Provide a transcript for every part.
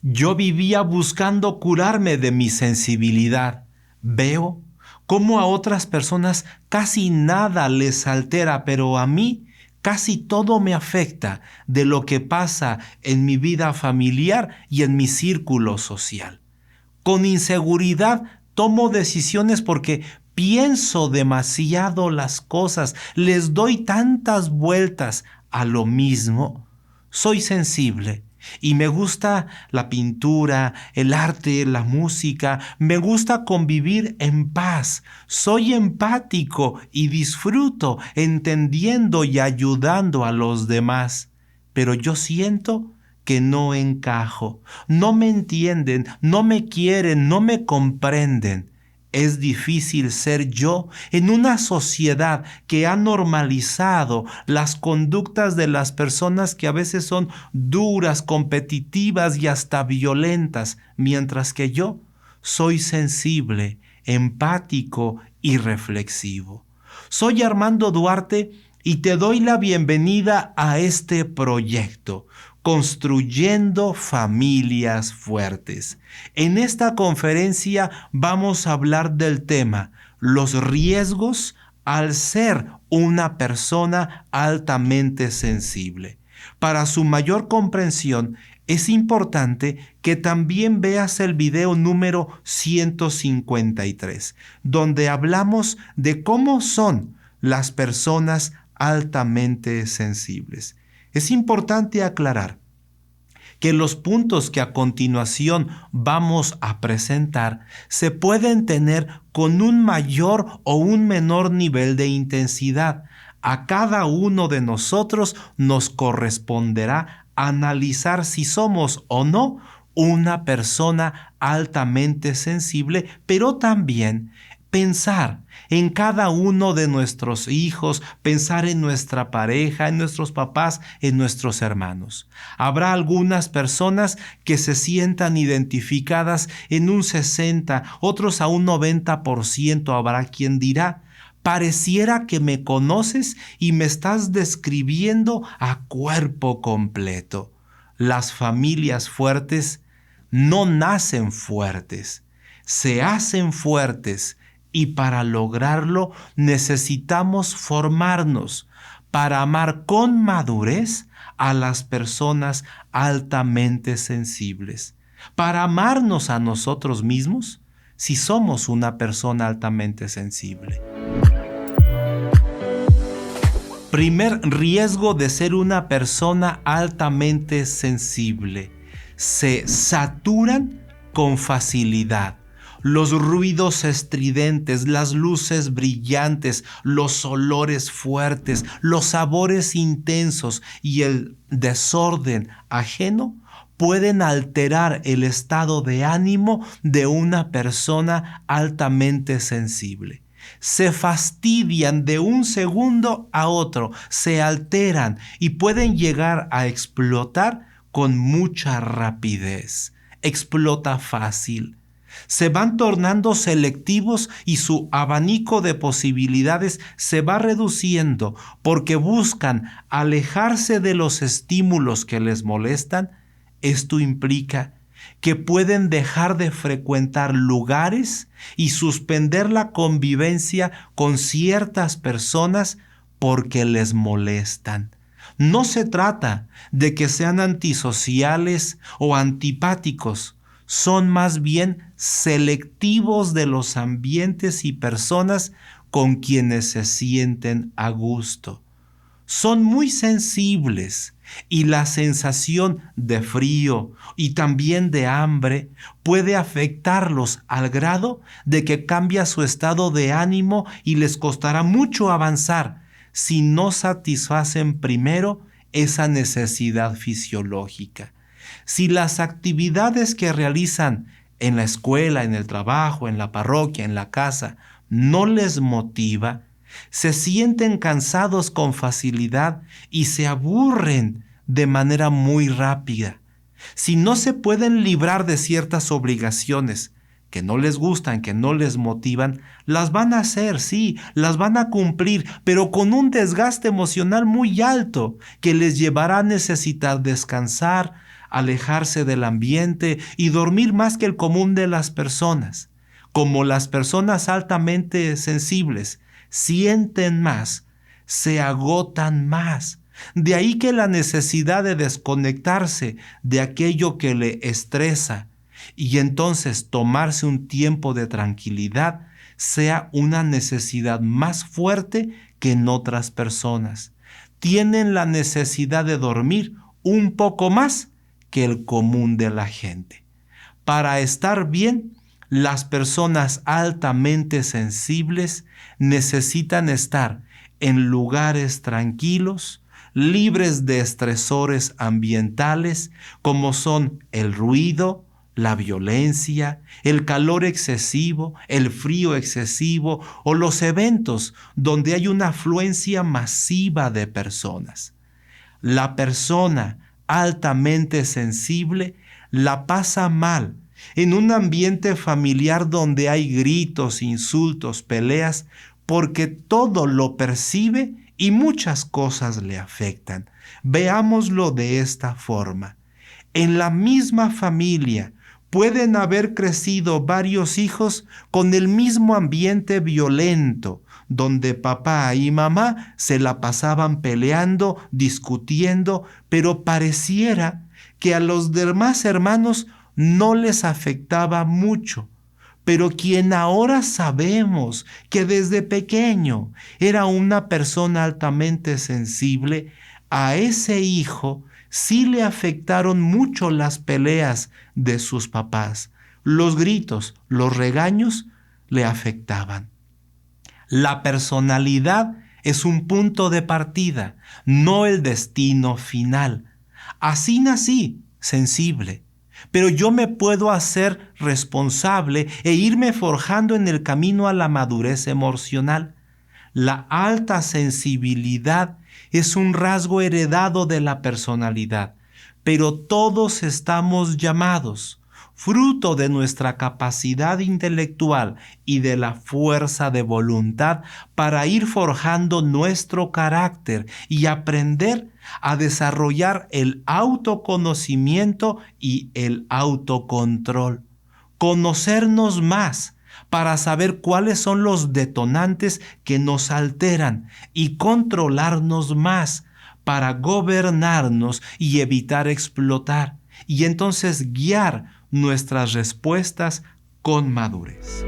Yo vivía buscando curarme de mi sensibilidad. Veo cómo a otras personas casi nada les altera, pero a mí casi todo me afecta de lo que pasa en mi vida familiar y en mi círculo social. Con inseguridad tomo decisiones porque pienso demasiado las cosas, les doy tantas vueltas a lo mismo. Soy sensible y me gusta la pintura, el arte, la música, me gusta convivir en paz. Soy empático y disfruto entendiendo y ayudando a los demás. Pero yo siento que no encajo, no me entienden, no me quieren, no me comprenden. Es difícil ser yo en una sociedad que ha normalizado las conductas de las personas que a veces son duras, competitivas y hasta violentas, mientras que yo soy sensible, empático y reflexivo. Soy Armando Duarte y te doy la bienvenida a este proyecto, Construyendo Familias Fuertes. En esta conferencia vamos a hablar del tema, los riesgos al ser una persona altamente sensible. Para su mayor comprensión, es importante que también veas el video número 153, donde hablamos de cómo son las personas altamente sensibles. Es importante aclarar que los puntos que a continuación vamos a presentar se pueden tener con un mayor o un menor nivel de intensidad. A cada uno de nosotros nos corresponderá analizar si somos o no una persona altamente sensible, pero también pensar en cada uno de nuestros hijos, pensar en nuestra pareja, en nuestros papás, en nuestros hermanos. Habrá algunas personas que se sientan identificadas en un 60, otros a un 90%. Habrá quien dirá, pareciera que me conoces y me estás describiendo a cuerpo completo. Las familias fuertes no nacen fuertes, se hacen fuertes. Y para lograrlo necesitamos formarnos para amar con madurez a las personas altamente sensibles. Para amarnos a nosotros mismos si somos una persona altamente sensible. Primer riesgo de ser una persona altamente sensible. Se saturan con facilidad. Los ruidos estridentes, las luces brillantes, los olores fuertes, los sabores intensos y el desorden ajeno pueden alterar el estado de ánimo de una persona altamente sensible. Se fastidian de un segundo a otro, se alteran y pueden llegar a explotar con mucha rapidez. Explota fácil. Se van tornando selectivos y su abanico de posibilidades se va reduciendo porque buscan alejarse de los estímulos que les molestan. Esto implica que pueden dejar de frecuentar lugares y suspender la convivencia con ciertas personas porque les molestan. No se trata de que sean antisociales o antipáticos. Son más bien selectivos de los ambientes y personas con quienes se sienten a gusto. Son muy sensibles y la sensación de frío y también de hambre puede afectarlos al grado de que cambia su estado de ánimo y les costará mucho avanzar si no satisfacen primero esa necesidad fisiológica. Si las actividades que realizan en la escuela, en el trabajo, en la parroquia, en la casa, no les motiva, se sienten cansados con facilidad y se aburren de manera muy rápida. Si no se pueden librar de ciertas obligaciones que no les gustan, que no les motivan, las van a hacer, sí, las van a cumplir, pero con un desgaste emocional muy alto que les llevará a necesitar descansar, alejarse del ambiente y dormir más que el común de las personas. Como las personas altamente sensibles sienten más, se agotan más. De ahí que la necesidad de desconectarse de aquello que le estresa y entonces tomarse un tiempo de tranquilidad sea una necesidad más fuerte que en otras personas. Tienen la necesidad de dormir un poco más que el común de la gente. Para estar bien, las personas altamente sensibles necesitan estar en lugares tranquilos, libres de estresores ambientales como son el ruido, la violencia, el calor excesivo, el frío excesivo o los eventos donde hay una afluencia masiva de personas. La persona altamente sensible la pasa mal en un ambiente familiar donde hay gritos, insultos, peleas, porque todo lo percibe y muchas cosas le afectan. Veámoslo de esta forma. En la misma familia pueden haber crecido varios hijos con el mismo ambiente violento, donde papá y mamá se la pasaban peleando, discutiendo, pero pareciera que a los demás hermanos no les afectaba mucho. Pero quien ahora sabemos que desde pequeño era una persona altamente sensible, a ese hijo sí le afectaron mucho las peleas de sus papás. Los gritos, los regaños le afectaban. La personalidad es un punto de partida, no el destino final. Así nací, sensible. Pero yo me puedo hacer responsable e irme forjando en el camino a la madurez emocional. La alta sensibilidad es un rasgo heredado de la personalidad, pero todos estamos llamados, fruto de nuestra capacidad intelectual y de la fuerza de voluntad, para ir forjando nuestro carácter y aprender a desarrollar el autoconocimiento y el autocontrol. Conocernos más para saber cuáles son los detonantes que nos alteran y controlarnos más para gobernarnos y evitar explotar, y entonces guiar nuestras respuestas con madurez.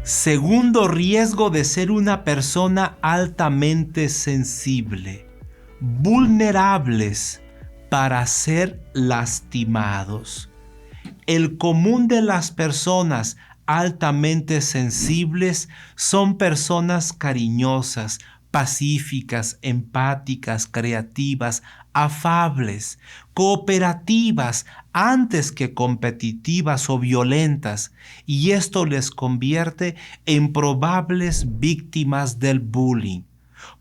Segundo riesgo de ser una persona altamente sensible: vulnerables para ser lastimados. El común de las personas altamente sensibles son personas cariñosas, pacíficas, empáticas, creativas, afables, cooperativas antes que competitivas o violentas, y esto les convierte en probables víctimas del bullying.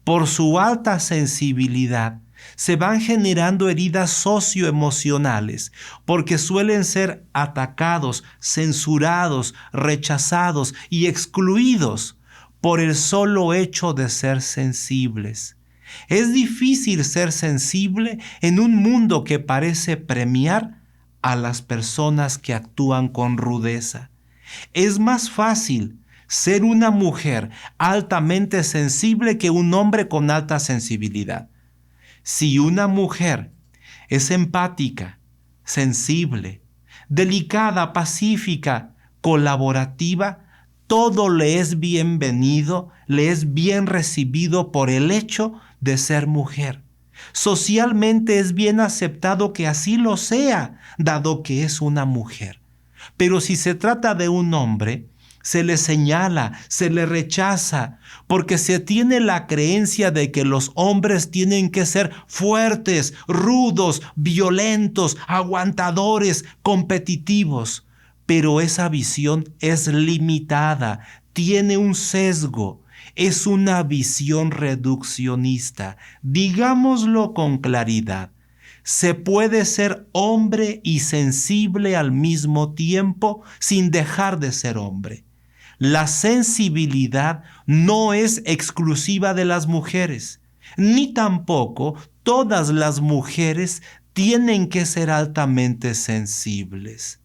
Por su alta sensibilidad, se van generando heridas socioemocionales porque suelen ser atacados, censurados, rechazados y excluidos por el solo hecho de ser sensibles. Es difícil ser sensible en un mundo que parece premiar a las personas que actúan con rudeza. Es más fácil ser una mujer altamente sensible que un hombre con alta sensibilidad. Si una mujer es empática, sensible, delicada, pacífica, colaborativa, todo le es bienvenido, le es bien recibido por el hecho de ser mujer. Socialmente es bien aceptado que así lo sea, dado que es una mujer. Pero si se trata de un hombre, se le señala, se le rechaza, porque se tiene la creencia de que los hombres tienen que ser fuertes, rudos, violentos, aguantadores, competitivos. Pero esa visión es limitada, tiene un sesgo, es una visión reduccionista. Digámoslo con claridad. Se puede ser hombre y sensible al mismo tiempo sin dejar de ser hombre. La sensibilidad no es exclusiva de las mujeres. ni tampoco todas las mujeres tienen que ser altamente sensibles.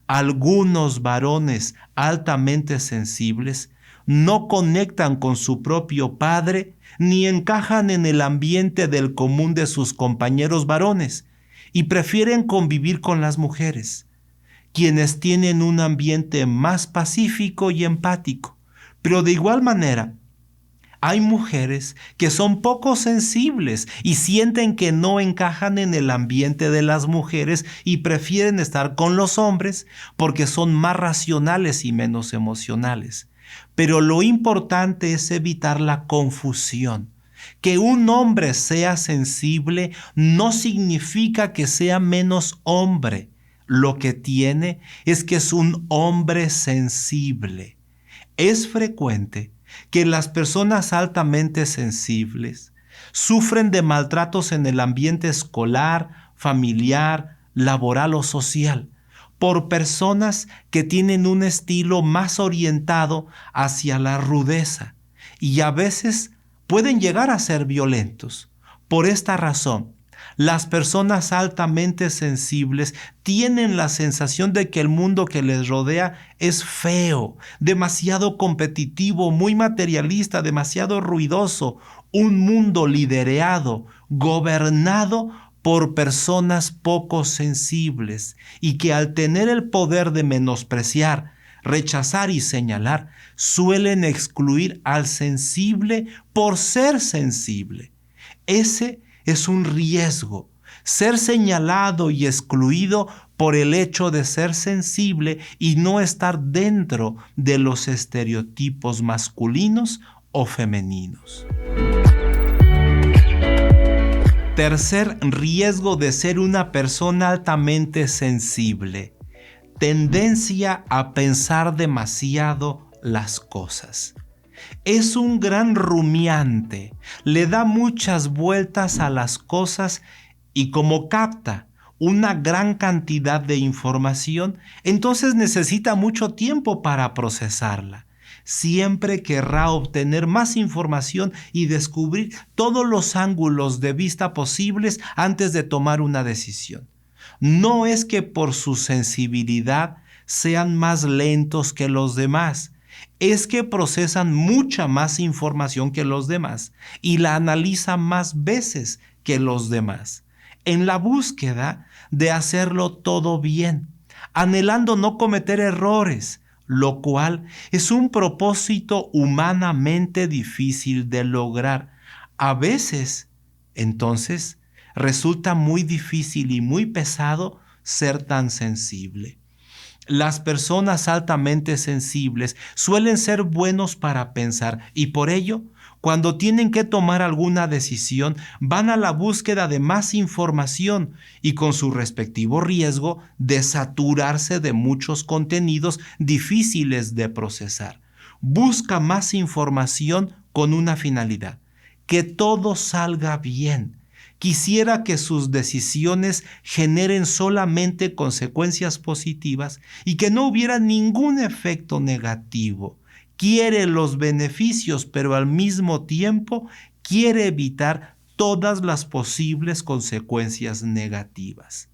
Algunos varones altamente sensibles no conectan con su propio padre ni encajan en el ambiente del común de sus compañeros varones y prefieren convivir con las mujeres, quienes tienen un ambiente más pacífico y empático. Pero de igual manera, hay mujeres que son poco sensibles y sienten que no encajan en el ambiente de las mujeres y prefieren estar con los hombres porque son más racionales y menos emocionales. Pero lo importante es evitar la confusión. Que un hombre sea sensible no significa que sea menos hombre. Lo que tiene es que es un hombre sensible. Es frecuente que las personas altamente sensibles sufren de maltratos en el ambiente escolar, familiar, laboral o social, por personas que tienen un estilo más orientado hacia la rudeza y a veces pueden llegar a ser violentos. Por esta razón, las personas altamente sensibles tienen la sensación de que el mundo que les rodea es feo, demasiado competitivo, muy materialista, demasiado ruidoso, un mundo liderado, gobernado por personas poco sensibles y que al tener el poder de menospreciar, rechazar y señalar, suelen excluir al sensible por ser sensible. Ese es un riesgo, ser señalado y excluido por el hecho de ser sensible y no estar dentro de los estereotipos masculinos o femeninos. Tercer riesgo de ser una persona altamente sensible: tendencia a pensar demasiado las cosas. Es un gran rumiante, le da muchas vueltas a las cosas y como capta una gran cantidad de información, entonces necesita mucho tiempo para procesarla. Siempre querrá obtener más información y descubrir todos los ángulos de vista posibles antes de tomar una decisión. No es que por su sensibilidad sean más lentos que los demás, es que procesan mucha más información que los demás y la analizan más veces que los demás, en la búsqueda de hacerlo todo bien, anhelando no cometer errores, lo cual es un propósito humanamente difícil de lograr. A veces, entonces, resulta muy difícil y muy pesado ser tan sensible. Las personas altamente sensibles suelen ser buenos para pensar y por ello, cuando tienen que tomar alguna decisión, van a la búsqueda de más información y con su respectivo riesgo de saturarse de muchos contenidos difíciles de procesar. Busca más información con una finalidad: que todo salga bien. Quisiera que sus decisiones generen solamente consecuencias positivas y que no hubiera ningún efecto negativo. Quiere los beneficios, pero al mismo tiempo quiere evitar todas las posibles consecuencias negativas.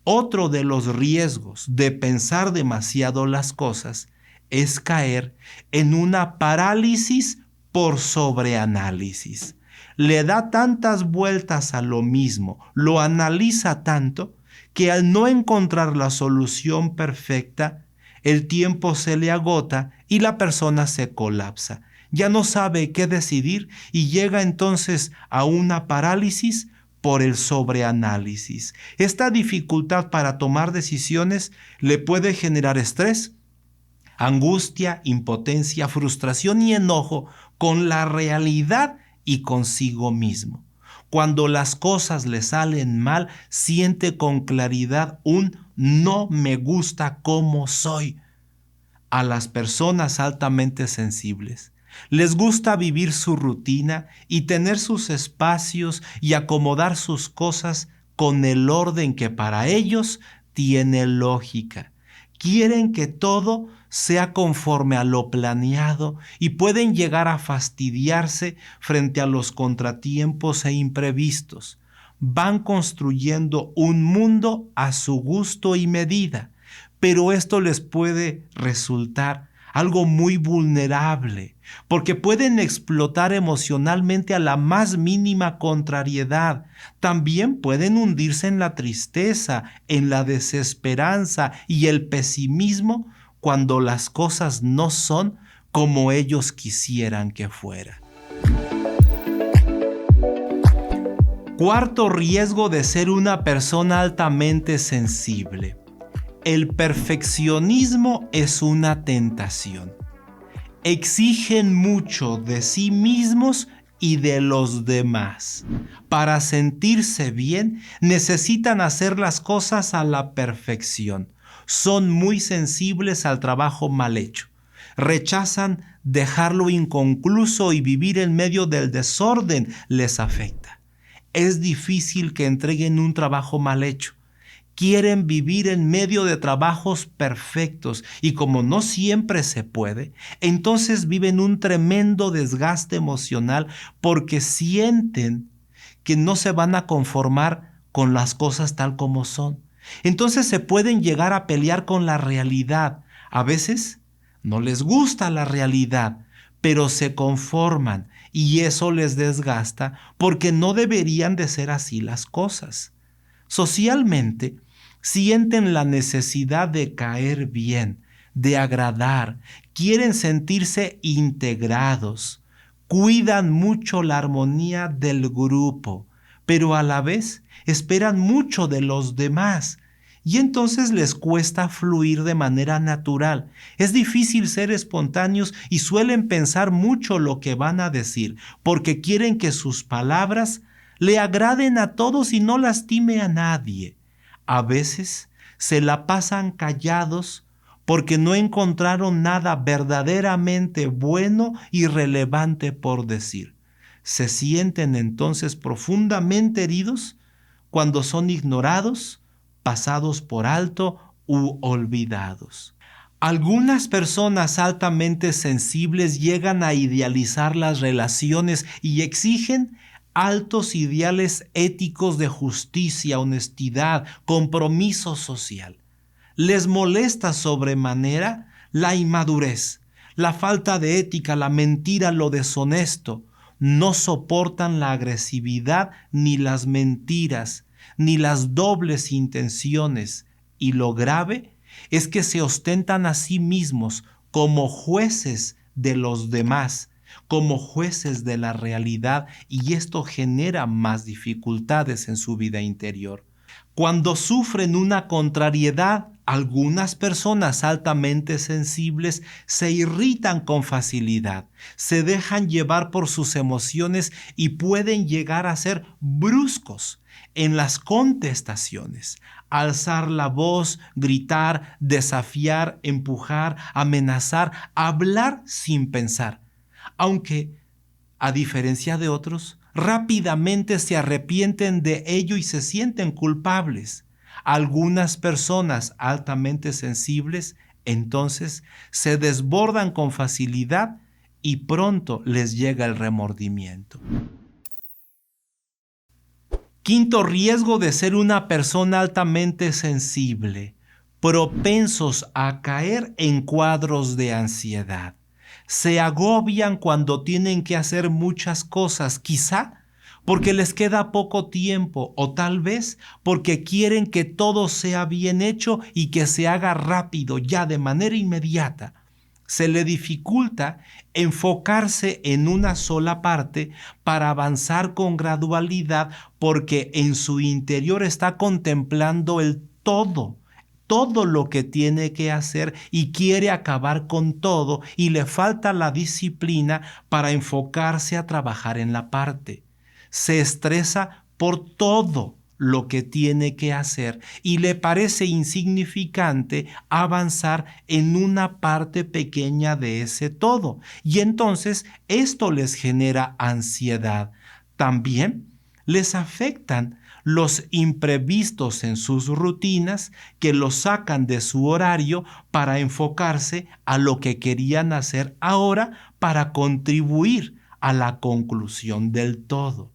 Otro de los riesgos de pensar demasiado las cosas es caer en una parálisis por sobreanálisis. Le da tantas vueltas a lo mismo, lo analiza tanto, que al no encontrar la solución perfecta, el tiempo se le agota y la persona se colapsa. Ya no sabe qué decidir y llega entonces a una parálisis por el sobreanálisis. Esta dificultad para tomar decisiones le puede generar estrés, angustia, impotencia, frustración y enojo con la realidad y consigo mismo. Cuando las cosas le salen mal, siente con claridad un no me gusta como soy. A las personas altamente sensibles les gusta vivir su rutina y tener sus espacios y acomodar sus cosas con el orden que para ellos tiene lógica. Quieren que todo sea conforme a lo planeado y pueden llegar a fastidiarse frente a los contratiempos e imprevistos. Van construyendo un mundo a su gusto y medida, pero esto les puede resultar algo muy vulnerable, porque pueden explotar emocionalmente a la más mínima contrariedad. También pueden hundirse en la tristeza, en la desesperanza y el pesimismo cuando las cosas no son como ellos quisieran que fueran. Cuarto riesgo de ser una persona altamente sensible. El perfeccionismo es una tentación. Exigen mucho de sí mismos y de los demás. Para sentirse bien, necesitan hacer las cosas a la perfección. Son muy sensibles al trabajo mal hecho. Rechazan dejarlo inconcluso y vivir en medio del desorden les afecta. Es difícil que entreguen un trabajo mal hecho. Quieren vivir en medio de trabajos perfectos y como no siempre se puede, entonces viven un tremendo desgaste emocional porque sienten que no se van a conformar con las cosas tal como son. Entonces se pueden llegar a pelear con la realidad. A veces no les gusta la realidad, pero se conforman y eso les desgasta porque no deberían de ser así las cosas. Socialmente, sienten la necesidad de caer bien, de agradar, quieren sentirse integrados, cuidan mucho la armonía del grupo, pero a la vez esperan mucho de los demás y entonces les cuesta fluir de manera natural. Es difícil ser espontáneos y suelen pensar mucho lo que van a decir porque quieren que sus palabras le agraden a todos y no lastime a nadie. A veces se la pasan callados porque no encontraron nada verdaderamente bueno y relevante por decir. Se sienten entonces profundamente heridos cuando son ignorados, pasados por alto u olvidados. Algunas personas altamente sensibles llegan a idealizar las relaciones y exigen altos ideales éticos de justicia, honestidad, compromiso social. Les molesta sobremanera la inmadurez, la falta de ética, la mentira, lo deshonesto. No soportan la agresividad, ni las mentiras, ni las dobles intenciones. Y lo grave es que se ostentan a sí mismos como jueces de los demás, como jueces de la realidad, y esto genera más dificultades en su vida interior. Cuando sufren una contrariedad, algunas personas altamente sensibles se irritan con facilidad, se dejan llevar por sus emociones y pueden llegar a ser bruscos en las contestaciones, alzar la voz, gritar, desafiar, empujar, amenazar, hablar sin pensar. Aunque, a diferencia de otros, rápidamente se arrepienten de ello y se sienten culpables. Algunas personas altamente sensibles entonces se desbordan con facilidad y pronto les llega el remordimiento. Quinto riesgo de ser una persona altamente sensible, propensos a caer en cuadros de ansiedad. Se agobian cuando tienen que hacer muchas cosas, quizá porque les queda poco tiempo o tal vez porque quieren que todo sea bien hecho y que se haga rápido, ya de manera inmediata. Se le dificulta enfocarse en una sola parte para avanzar con gradualidad porque en su interior está contemplando el todo lo que tiene que hacer y quiere acabar con todo y le falta la disciplina para enfocarse a trabajar en la parte. Se estresa por todo lo que tiene que hacer y le parece insignificante avanzar en una parte pequeña de ese todo. Y entonces esto les genera ansiedad. También les afectan los imprevistos en sus rutinas que los sacan de su horario para enfocarse a lo que querían hacer ahora para contribuir a la conclusión del todo.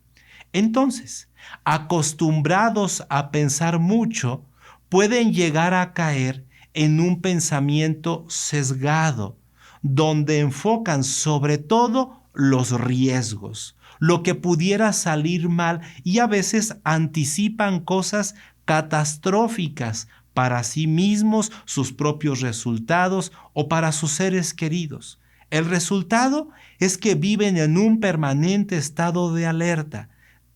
Entonces, acostumbrados a pensar mucho, pueden llegar a caer en un pensamiento sesgado, donde enfocan sobre todo los riesgos, lo que pudiera salir mal, y a veces anticipan cosas catastróficas para sí mismos, sus propios resultados o para sus seres queridos. El resultado es que viven en un permanente estado de alerta.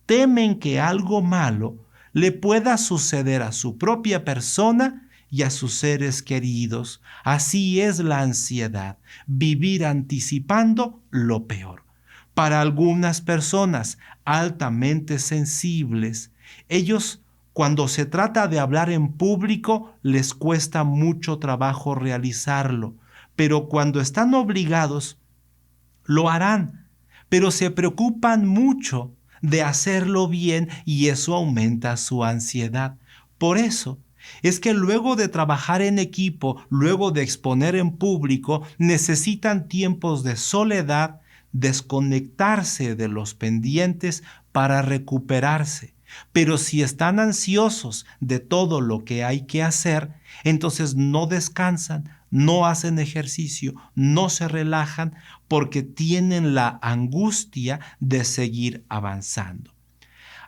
Temen que algo malo le pueda suceder a su propia persona y a sus seres queridos. Así es la ansiedad, vivir anticipando lo peor. Para algunas personas altamente sensibles, ellos, cuando se trata de hablar en público, les cuesta mucho trabajo realizarlo, pero cuando están obligados, lo harán, pero se preocupan mucho de hacerlo bien y eso aumenta su ansiedad. Por eso es que luego de trabajar en equipo, luego de exponer en público, necesitan tiempos de soledad, desconectarse de los pendientes para recuperarse. Pero si están ansiosos de todo lo que hay que hacer, entonces no descansan, no hacen ejercicio, no se relajan porque tienen la angustia de seguir avanzando.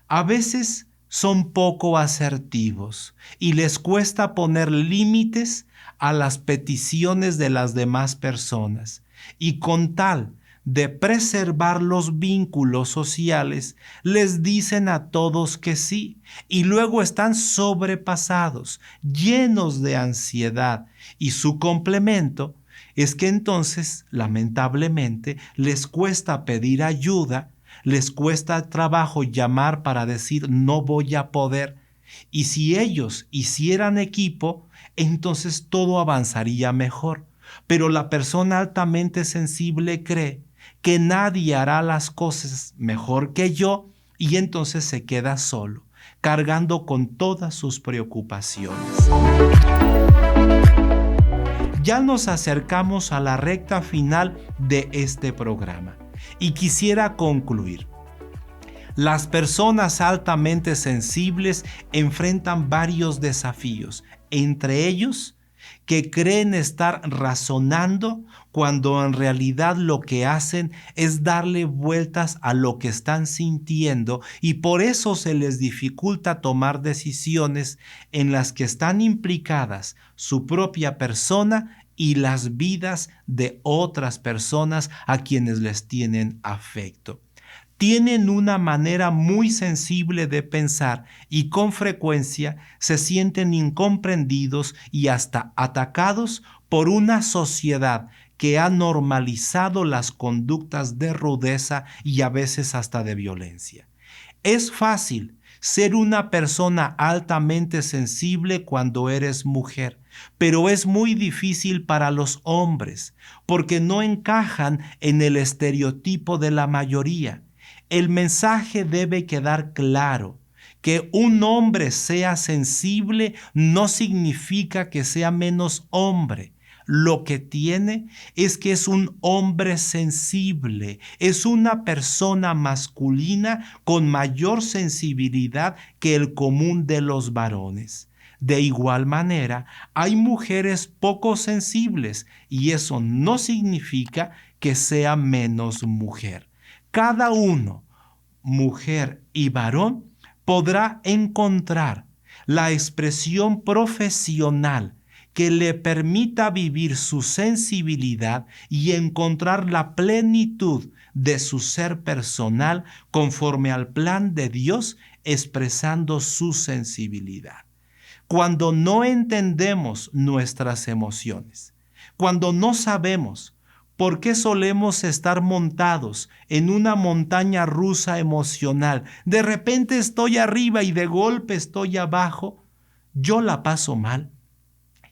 A veces son poco asertivos y les cuesta poner límites a las peticiones de las demás personas, y con tal de preservar los vínculos sociales, les dicen a todos que sí, y luego están sobrepasados, llenos de ansiedad, y su complemento es que entonces, lamentablemente, les cuesta pedir ayuda, les cuesta trabajo llamar para decir no voy a poder, y si ellos hicieran equipo, entonces todo avanzaría mejor. Pero la persona altamente sensible cree que nadie hará las cosas mejor que yo y entonces se queda solo, cargando con todas sus preocupaciones. Ya nos acercamos a la recta final de este programa y quisiera concluir. Las personas altamente sensibles enfrentan varios desafíos, entre ellos que creen estar razonando cuando en realidad lo que hacen es darle vueltas a lo que están sintiendo, y por eso se les dificulta tomar decisiones en las que están implicadas su propia persona y las vidas de otras personas a quienes les tienen afecto. Tienen una manera muy sensible de pensar y con frecuencia se sienten incomprendidos y hasta atacados por una sociedad que ha normalizado las conductas de rudeza y a veces hasta de violencia. Es fácil ser una persona altamente sensible cuando eres mujer, pero es muy difícil para los hombres porque no encajan en el estereotipo de la mayoría. El mensaje debe quedar claro. Que un hombre sea sensible no significa que sea menos hombre. Lo que tiene es que es un hombre sensible, es una persona masculina con mayor sensibilidad que el común de los varones. De igual manera, hay mujeres poco sensibles y eso no significa que sea menos mujer. Cada uno, mujer y varón, podrá encontrar la expresión profesional que le permita vivir su sensibilidad y encontrar la plenitud de su ser personal conforme al plan de Dios, expresando su sensibilidad. Cuando no entendemos nuestras emociones, cuando no sabemos ¿por qué solemos estar montados en una montaña rusa emocional? De repente estoy arriba y de golpe estoy abajo. Yo la paso mal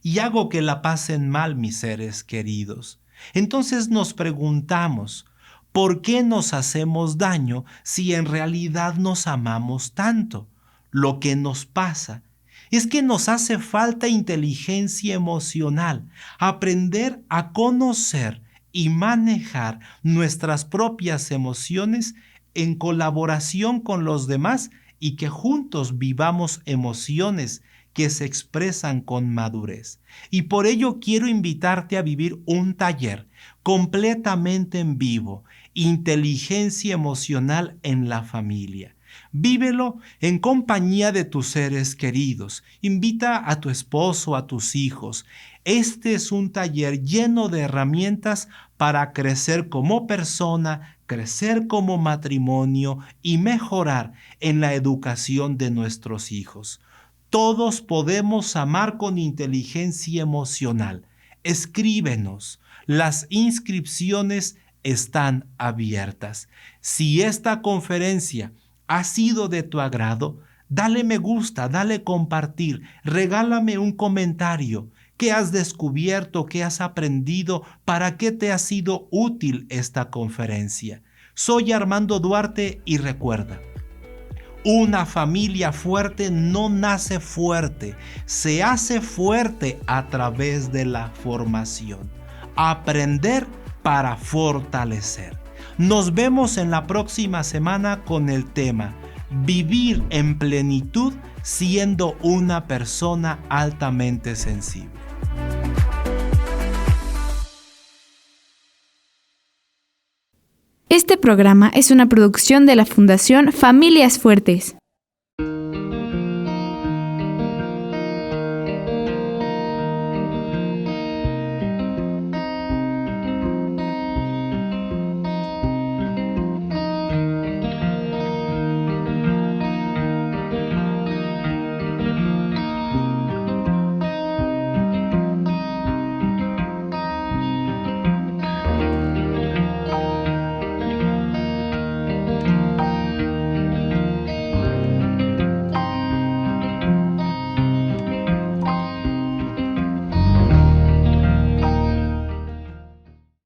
y hago que la pasen mal mis seres queridos. Entonces nos preguntamos, ¿por qué nos hacemos daño si en realidad nos amamos tanto? lo que nos pasa es que nos hace falta inteligencia emocional, aprender a conocer y manejar nuestras propias emociones en colaboración con los demás y que juntos vivamos emociones que se expresan con madurez. Y por ello quiero invitarte a vivir un taller completamente en vivo, inteligencia emocional en la familia. Vívelo en compañía de tus seres queridos. Invita a tu esposo, a tus hijos. Este es un taller lleno de herramientas para crecer como persona, crecer como matrimonio y mejorar en la educación de nuestros hijos. Todos podemos amar con inteligencia emocional. Escríbenos. Las inscripciones están abiertas. Si esta conferencia ha sido de tu agrado, dale me gusta, dale compartir, regálame un comentario. ¿Qué has descubierto? ¿Qué has aprendido? ¿Para qué te ha sido útil esta conferencia? Soy Armando Duarte y recuerda, una familia fuerte no nace fuerte, se hace fuerte a través de la formación. Aprender para fortalecer. Nos vemos en la próxima semana con el tema Vivir en plenitud siendo una persona altamente sensible. Este programa es una producción de la Fundación Familias Fuertes.